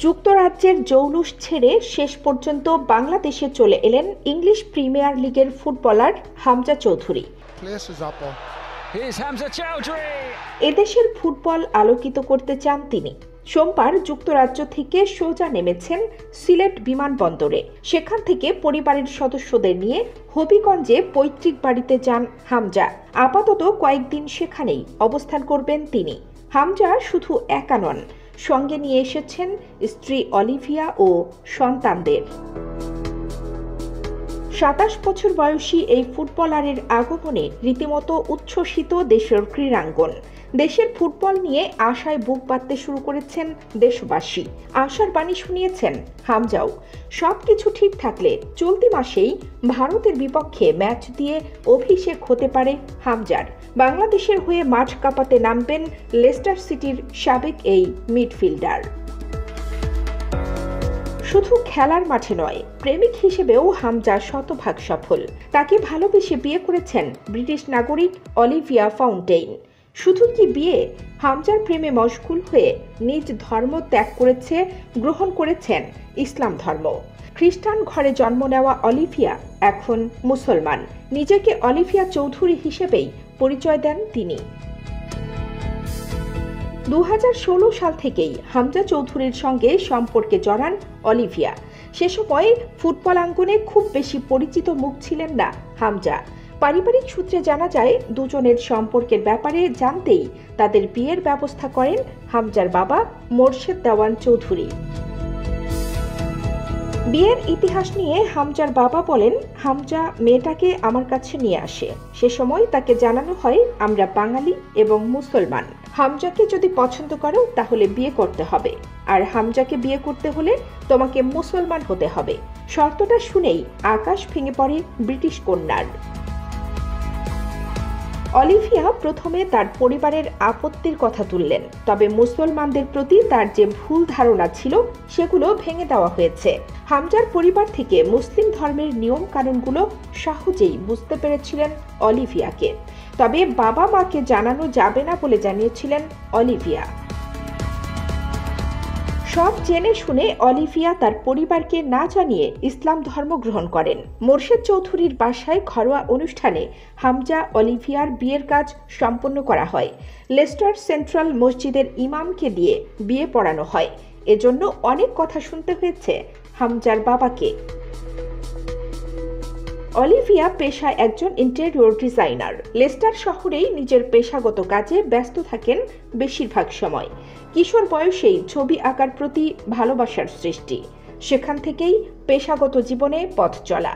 যুক্তরাজ্যের জৌলুস ছেড়ে শেষ পর্যন্ত বাংলাদেশে চলে এলেন ইংলিশ প্রিমিয়ার লিগের ফুটবলার হামজা চৌধুরী। এদেশের ফুটবল আলোকিত করতে চান তিনি। সোমবার যুক্তরাজ্য থেকে সোজা নেমেছেন সিলেট বিমানবন্দরে। সেখান থেকে পরিবারের সদস্যদের নিয়ে হবিগঞ্জে পৈতৃক বাড়িতে যান হামজা। আপাতত কয়েকদিন সেখানেই অবস্থান করবেন তিনি। হামজা শুধু একা নন, সঙ্গে নিয়ে এসেছেন স্ত্রী অলিভিয়া ও সন্তানদের। ২৭ বছর বয়সী এই ফুটবলারের আগমনে রীতিমতো উচ্ছ্বসিত দেশের ক্রীড়াঙ্গন। দেশের ফুটবল নিয়ে আশায় বুক বাঁধতে শুরু করেছেন দেশবাসী। আশার বাণী শুনিয়েছেন হামজাও। সবকিছু ঠিক থাকলে চলতি মাসেই ভারতের বিপক্ষে ম্যাচ দিয়ে অভিষেক হতে পারে হামজার। বাংলাদেশের হয়ে মাঠ কাঁপাতে নামবেন লেস্টার সিটির সাবেক এই মিডফিল্ডার। শুধু খেলার মাঠে নয়, প্রেমিক হিসেবেও হামজা শতভাগ সফল। তাকে ভালোবেসে বিয়ে করেছেন ব্রিটিশ নাগরিক অলিভিয়া ফাউন্টেইন। শুধু কি বিয়ে, হামজার প্রেমে মশগুল হয়ে নিজ ধর্ম ত্যাগ গ্রহণ করেছেন ইসলাম ধর্ম। খ্রিস্টান ঘরে জন্ম নেওয়া অলিভিয়া এখন মুসলমান। নিজেকে অলিভিয়া চৌধুরী হিসেবেই পরিচয় দেন তিনি। ২০১৬ সাল থেকেই হামজা চৌধুরীর সঙ্গে সম্পর্কে জড়ান অলিভিয়া। সে সময় ফুটবল আঙ্গনে খুব বেশি পরিচিত মুখ ছিলেন না হামজা। পারিবারিক সূত্রে জানা যায়, দুজনের সম্পর্কের ব্যাপারে জানতেই তাদের বিয়ের ব্যবস্থা করেন হামজার বাবা মোর্শেদ দেওয়ান চৌধুরী। বিয়ের ইতিহাস নিয়ে হামজার বাবা বলেন, হামজা মেয়েটাকে আমার কাছে নিয়ে আসে। সে সময় তাকে জানানো হয়, আমরা বাঙালি এবং মুসলমান। হামজাকে যদি পছন্দ করো তাহলে বিয়ে করতে হবে, আর হামজাকে বিয়ে করতে হলে তোমাকে মুসলমান হতে হবে। শর্তটা শুনেই আকাশ ভেঙে পড়ে ব্রিটিশ কন্যার। অলিভিয়া প্রথমে তার পরিবারের আপত্তির কথা তুললেন, তবে মুসলমানদের প্রতি তার যে ভুল ধারণা ছিল সেগুলো ভেঙে দেওয়া হয়েছে। হামজার পরিবার থেকে মুসলিম ধর্মের নিয়ম কানুনগুলো সহজেই বুঝতে পেরেছিলেন অলিভিয়াকে, তবে বাবা মাকে জানানো যাবে না বলে জানিয়েছিলেন অলিভিয়া। সব জেনে শুনে অলিভিয়া তার পরিবারকে না জানিয়ে ইসলাম ধর্ম গ্রহণ করেন। মোর্শেদ চৌধুরীর বাসায় ঘরোয়া অনুষ্ঠানে হামজা অলিভিয়ার বিয়ের কাজ সম্পন্ন করা হয়। লেস্টার সেন্ট্রাল মসজিদের ইমামকে দিয়ে বিয়ে পড়ানো হয়। এজন্য অনেক কথা শুনতে হয়েছে হামজার বাবাকে। অলিভিয়া পেশায় একজন ইন্টেরিয়র ডিজাইনার। লেস্টার শহরেই নিজের পেশাগত কাজে ব্যস্ত থাকেন বেশিরভাগ সময়। কিশোর বয়সেই ছবি আঁকার প্রতি ভালোবাসার সৃষ্টি, সেখান থেকেই পেশাগত জীবনে পথ চলা।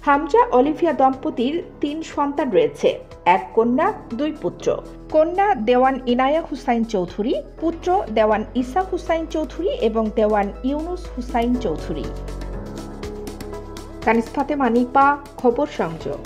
হামজা অলিভিয়া দম্পতির ৩ সন্তান রয়েছে, ১ কন্যা ২ পুত্র। কন্যা দেওয়ান ইনায়া হুসাইন চৌধুরী, পুত্র দেওয়ান ইসা হুসাইন চৌধুরী এবং দেওয়ান ইউনুস হুসাইন চৌধুরী। কানিজ ফাতেমা নিপা, খবর সংযোগ।